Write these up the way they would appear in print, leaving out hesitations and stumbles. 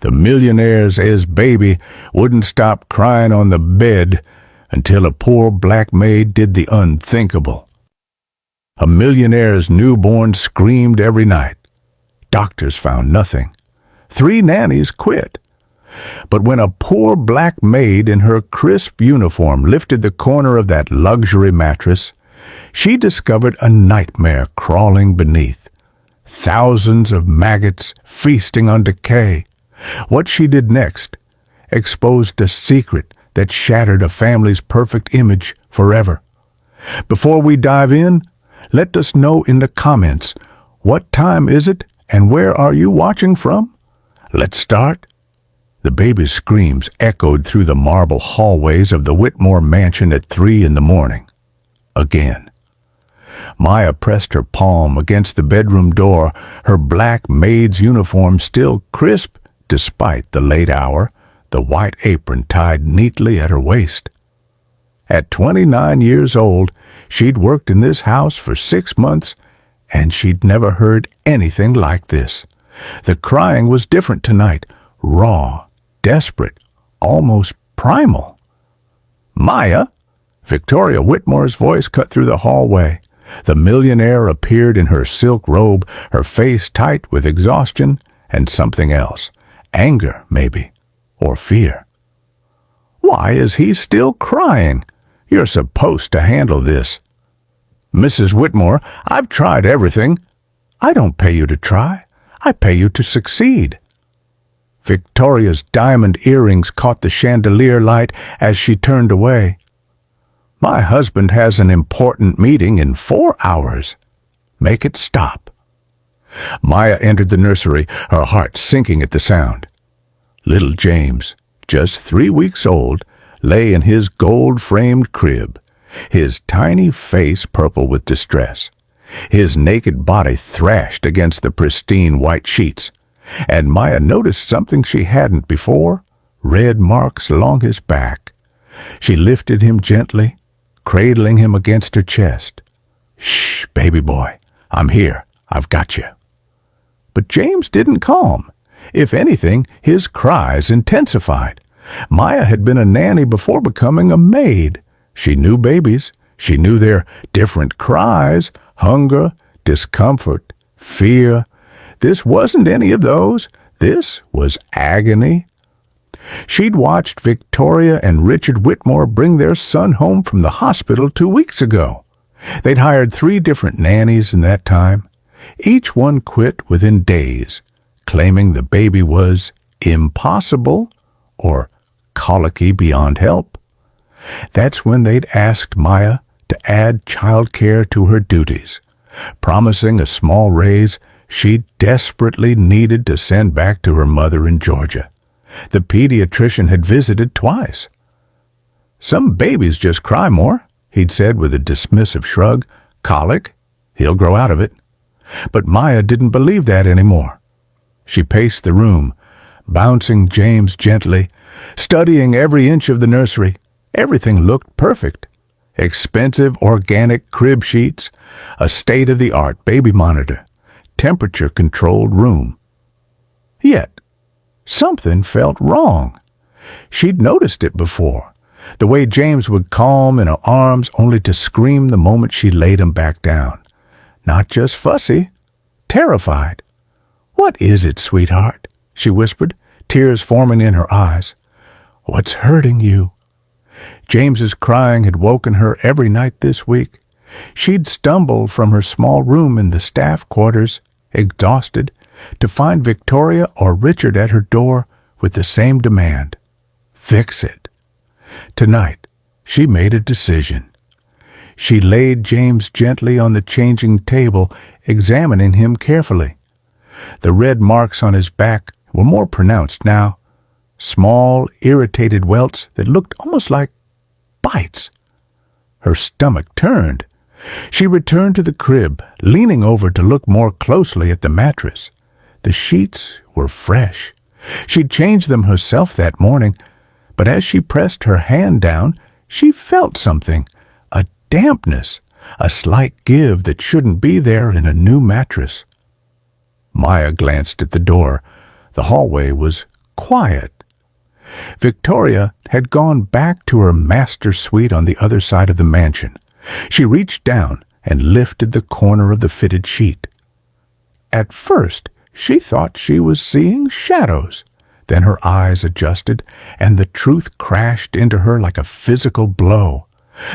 The millionaire's baby wouldn't stop crying on the bed until a poor black maid did the unthinkable. A millionaire's newborn screamed every night. Doctors found nothing. 3 nannies quit. But when a poor black maid in her crisp uniform lifted the corner of that luxury mattress, she discovered a nightmare crawling beneath. Thousands of maggots feasting on decay. What she did next exposed a secret that shattered a family's perfect image forever. Before we dive in, let us know in the comments, what time is it and where are you watching from? Let's start. The baby's screams echoed through the marble hallways of the Whitmore mansion at 3 in the morning. Again. Maya pressed her palm against the bedroom door, her black maid's uniform still crisp despite the late hour, the white apron tied neatly at her waist. At 29 years old, she'd worked in this house for 6 months, and she'd never heard anything like this. The crying was different tonight, raw, desperate, almost primal. "Maya!" Victoria Whitmore's voice cut through the hallway. The millionaire appeared in her silk robe, her face tight with exhaustion and something else. Anger, maybe, or fear. "Why is he still crying? You're supposed to handle this." "Mrs. Whitmore, I've tried everything." "I don't pay you to try. I pay you to succeed." Victoria's diamond earrings caught the chandelier light as she turned away. "My husband has an important meeting in 4 hours. Make it stop." Maya entered the nursery, her heart sinking at the sound. Little James, just 3 weeks old, lay in his gold-framed crib, his tiny face purple with distress. His naked body thrashed against the pristine white sheets, and Maya noticed something she hadn't before, red marks along his back. She lifted him gently, cradling him against her chest. "Shh, baby boy, I'm here. I've got you." But James didn't calm. If anything, his cries intensified. Maya had been a nanny before becoming a maid. She knew babies. She knew their different cries, hunger, discomfort, fear. This wasn't any of those. This was agony. She'd watched Victoria and Richard Whitmore bring their son home from the hospital 2 weeks ago. They'd hired 3 different nannies in that time. Each one quit within days, claiming the baby was impossible or colicky beyond help. That's when they'd asked Maya to add childcare to her duties, promising a small raise she desperately needed to send back to her mother in Georgia. The pediatrician had visited twice. "Some babies just cry more," he'd said with a dismissive shrug. "Colic? He'll grow out of it." But Maya didn't believe that anymore. She paced the room, bouncing James gently, studying every inch of the nursery. Everything looked perfect. Expensive organic crib sheets, a state-of-the-art baby monitor, temperature-controlled room. Yet, something felt wrong. She'd noticed it before. The way James would calm in her arms only to scream the moment she laid him back down. Not just fussy, terrified. "What is it, sweetheart?" she whispered, tears forming in her eyes. "What's hurting you?" James's crying had woken her every night this week. She'd stumbled from her small room in the staff quarters, exhausted, to find Victoria or Richard at her door with the same demand. Fix it. Tonight, she made a decision. She laid James gently on the changing table, examining him carefully. The red marks on his back were more pronounced now, small, irritated welts that looked almost like bites. Her stomach turned. She returned to the crib, leaning over to look more closely at the mattress. The sheets were fresh. She'd changed them herself that morning, but as she pressed her hand down, she felt something, a dampness, a slight give that shouldn't be there in a new mattress. Maya glanced at the door. The hallway was quiet. Victoria had gone back to her master suite on the other side of the mansion. She reached down and lifted the corner of the fitted sheet. At first, she thought she was seeing shadows. Then her eyes adjusted, and the truth crashed into her like a physical blow.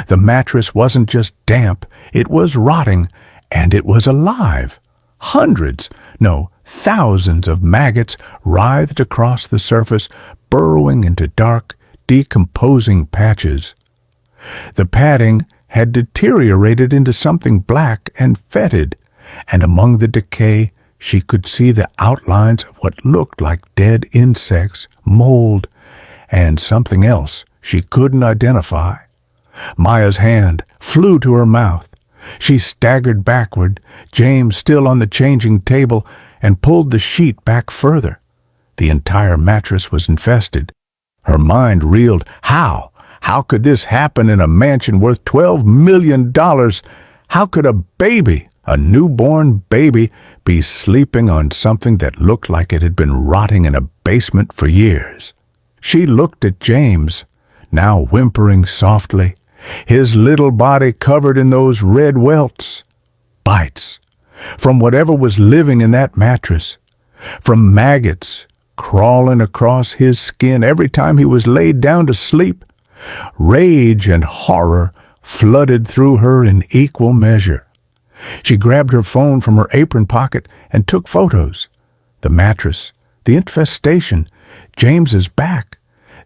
The mattress wasn't just damp, it was rotting, and it was alive. Hundreds, no, thousands of maggots writhed across the surface, burrowing into dark, decomposing patches. The padding had deteriorated into something black and fetid, and among the decay she could see the outlines of what looked like dead insects, mold, and something else she couldn't identify. Maya's hand flew to her mouth. She staggered backward, James still on the changing table, and pulled the sheet back further. The entire mattress was infested. Her mind reeled. How? How could this happen in a mansion worth $12 million? How could a baby, a newborn baby, be sleeping on something that looked like it had been rotting in a basement for years? She looked at James, now whimpering softly, his little body covered in those red welts. Bites from whatever was living in that mattress, from maggots crawling across his skin every time he was laid down to sleep. Rage and horror flooded through her in equal measure. She grabbed her phone from her apron pocket and took photos. The mattress, the infestation, James's back.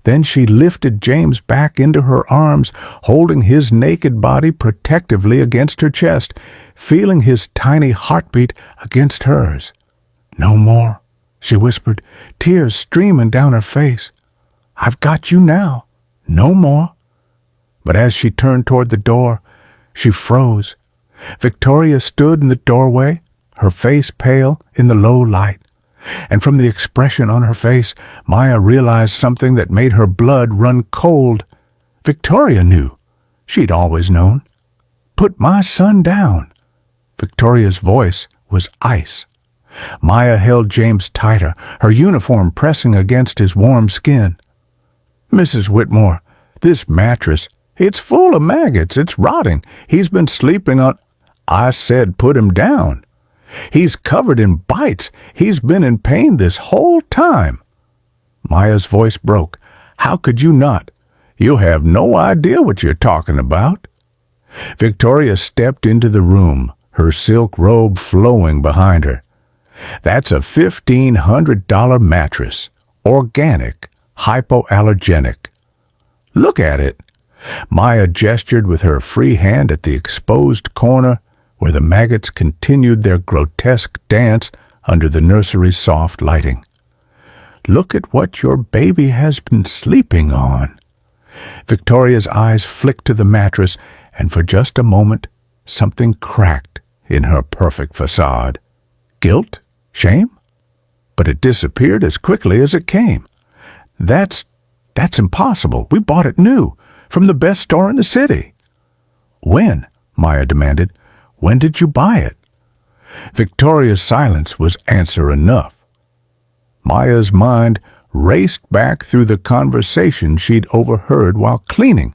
Then she lifted James back into her arms, holding his naked body protectively against her chest, feeling his tiny heartbeat against hers. "No more," she whispered, tears streaming down her face. "I've got you now. No more." But as she turned toward the door, she froze. Victoria stood in the doorway, her face pale in the low light. And from the expression on her face, Maya realized something that made her blood run cold. Victoria knew. She'd always known. "Put my son down." Victoria's voice was ice. Maya held James tighter, her uniform pressing against his warm skin. "Mrs. Whitmore, this mattress, it's full of maggots. It's rotting. He's been sleeping on—" "I said put him down. He's covered in bites. He's been in pain this whole time." Maya's voice broke. "How could you not? You have no idea what you're talking about." Victoria stepped into the room, her silk robe flowing behind her. "That's a $1,500 mattress. Organic, hypoallergenic. Look at it." Maya gestured with her free hand at the exposed corner where the maggots continued their grotesque dance under the nursery's soft lighting. "Look at what your baby has been sleeping on." Victoria's eyes flicked to the mattress, and for just a moment, something cracked in her perfect facade. Guilt? Shame? But it disappeared as quickly as it came. That's impossible. We bought it new, from the best store in the city." "When?" Maya demanded. "When did you buy it?" Victoria's silence was answer enough. Maya's mind raced back through the conversation she'd overheard while cleaning.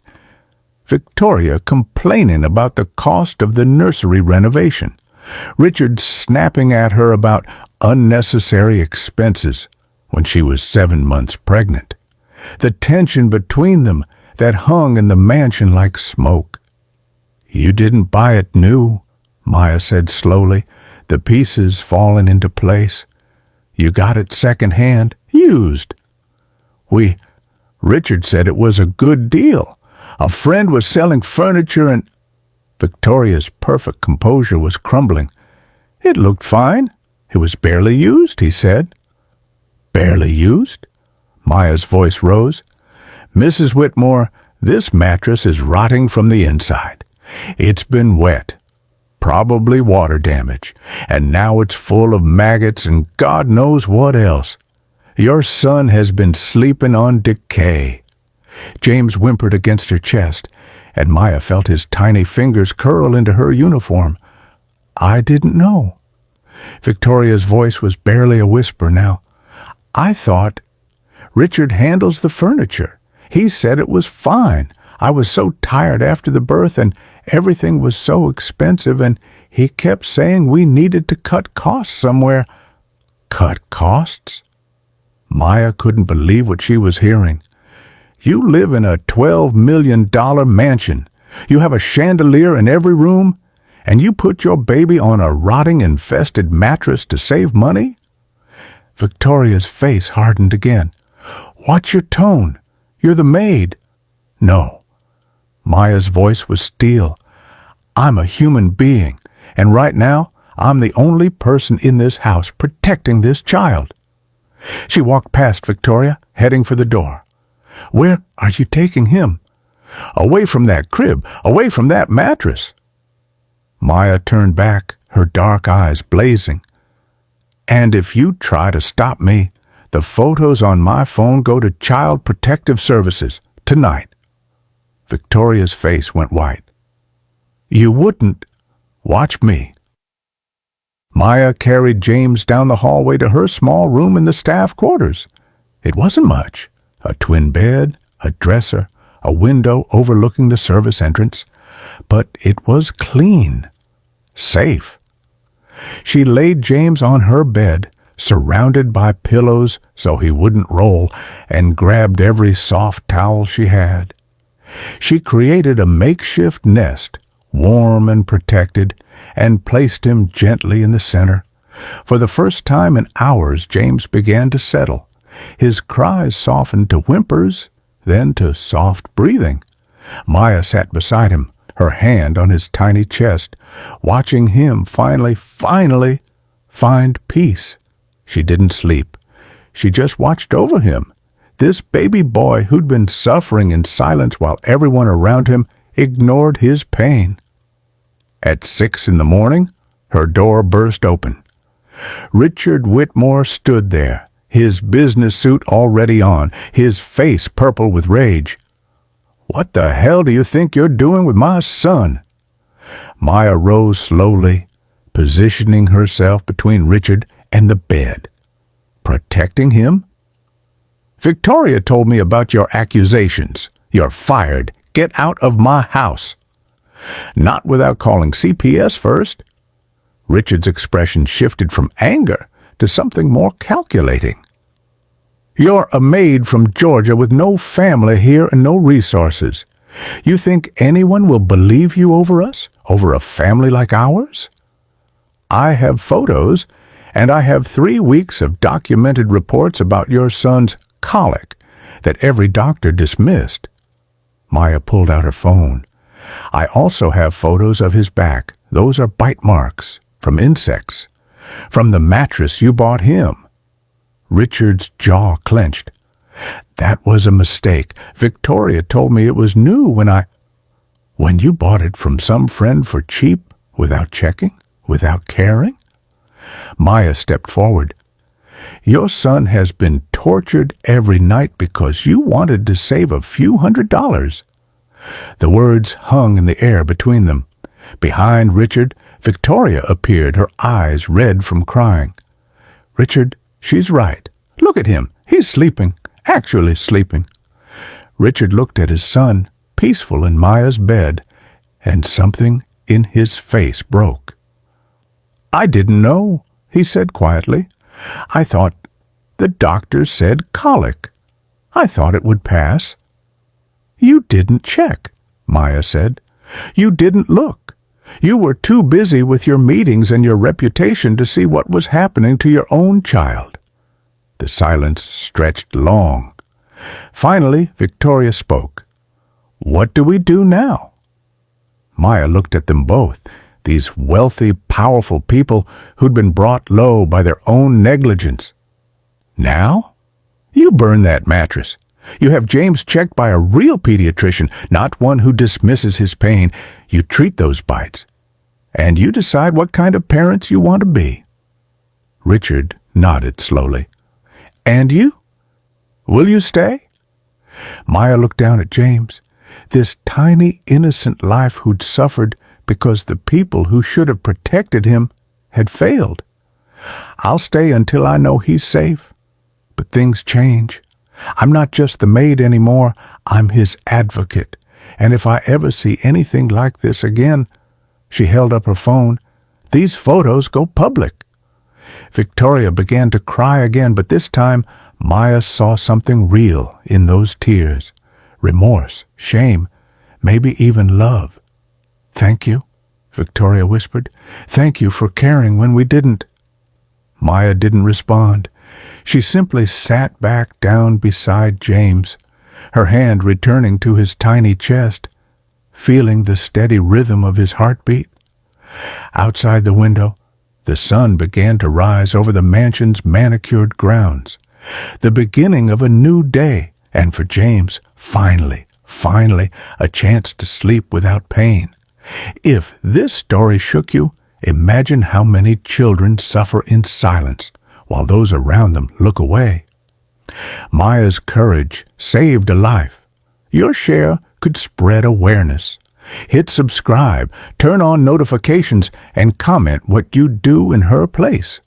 Victoria complaining about the cost of the nursery renovation. Richard snapping at her about unnecessary expenses when she was 7 months pregnant. The tension between them that hung in the mansion like smoke. "You didn't buy it new," Maya said slowly, the pieces falling into place. "You got it second-hand, used." Richard said it was a good deal. A friend was selling furniture and—" Victoria's perfect composure was crumbling. "It looked fine. It was barely used," he said. "Barely used?" Maya's voice rose. "Mrs. Whitmore, this mattress is rotting from the inside. It's been wet. Probably water damage, and now it's full of maggots and God knows what else. Your son has been sleeping on decay." James whimpered against her chest, and Maya felt his tiny fingers curl into her uniform. "I didn't know." Victoria's voice was barely a whisper now. "I thought—" Richard handles the furniture. He said it was fine. I was so tired after the birth and everything was so expensive, and he kept saying we needed to cut costs somewhere. Cut costs? Maya couldn't believe what she was hearing. You live in a $12 million mansion. You have a chandelier in every room, and you put your baby on a rotting-infested mattress to save money? Victoria's face hardened again. Watch your tone. You're the maid. No. Maya's voice was steel. I'm a human being, and right now I'm the only person in this house protecting this child. She walked past Victoria, heading for the door. Where are you taking him? Away from that crib, away from that mattress. Maya turned back, her dark eyes blazing. And if you try to stop me, the photos on my phone go to Child Protective Services tonight. Victoria's face went white. You wouldn't. Watch me. Maya carried James down the hallway to her small room in the staff quarters. It wasn't much. A twin bed, a dresser, a window overlooking the service entrance. But it was clean. Safe. She laid James on her bed, surrounded by pillows so he wouldn't roll, and grabbed every soft towel she had. She created a makeshift nest, warm and protected, and placed him gently in the center. For the first time in hours, James began to settle. His cries softened to whimpers, then to soft breathing. Maya sat beside him, her hand on his tiny chest, watching him finally find peace. She didn't sleep. She just watched over him. This baby boy who'd been suffering in silence while everyone around him ignored his pain. At 6 a.m, her door burst open. Richard Whitmore stood there, his business suit already on, his face purple with rage. What the hell do you think you're doing with my son? Maya rose slowly, positioning herself between Richard and the bed. Protecting him? Victoria told me about your accusations. You're fired. Get out of my house. Not without calling CPS first. Richard's expression shifted from anger to something more calculating. You're a maid from Georgia with no family here and no resources. You think anyone will believe you over us, over a family like ours? I have photos, and I have 3 weeks of documented reports about your son's colic that every doctor dismissed. Maya pulled out her phone. I also have photos of his back. Those are bite marks from insects, from the mattress you bought him. Richard's jaw clenched. That was a mistake. Victoria told me it was new when you bought it from some friend for cheap, without checking, without caring. Maya stepped forward. Your son has been tortured every night because you wanted to save a few $100s. The words hung in the air between them. Behind Richard, Victoria appeared, her eyes red from crying. Richard, she's right. Look at him. He's sleeping, actually sleeping. Richard looked at his son, peaceful in Maya's bed, and something in his face broke. I didn't know, he said quietly. I thought the doctor said colic. I thought it would pass. You didn't check, Maya said. You didn't look. You were too busy with your meetings and your reputation to see what was happening to your own child. The silence stretched long. Finally, Victoria spoke. What do we do now? Maya looked at them both, these wealthy, powerful people who'd been brought low by their own negligence. Now? You burn that mattress. You have James checked by a real pediatrician, not one who dismisses his pain. You treat those bites. And you decide what kind of parents you want to be. Richard nodded slowly. And you? Will you stay? Maya looked down at James, this tiny, innocent life who'd suffered because the people who should have protected him had failed. I'll stay until I know he's safe. But things change. I'm not just the maid anymore, I'm his advocate. And if I ever see anything like this again, she held up her phone, these photos go public. Victoria began to cry again, but this time Maya saw something real in those tears. Remorse, shame, maybe even love. "Thank you," Victoria whispered. "Thank you for caring when we didn't." Maya didn't respond. She simply sat back down beside James, her hand returning to his tiny chest, feeling the steady rhythm of his heartbeat. Outside the window, the sun began to rise over the mansion's manicured grounds. The beginning of a new day, and for James, finally, a chance to sleep without pain. If this story shook you, imagine how many children suffer in silence while those around them look away. Maya's courage saved a life. Your share could spread awareness. Hit subscribe, turn on notifications, and comment what you'd do in her place.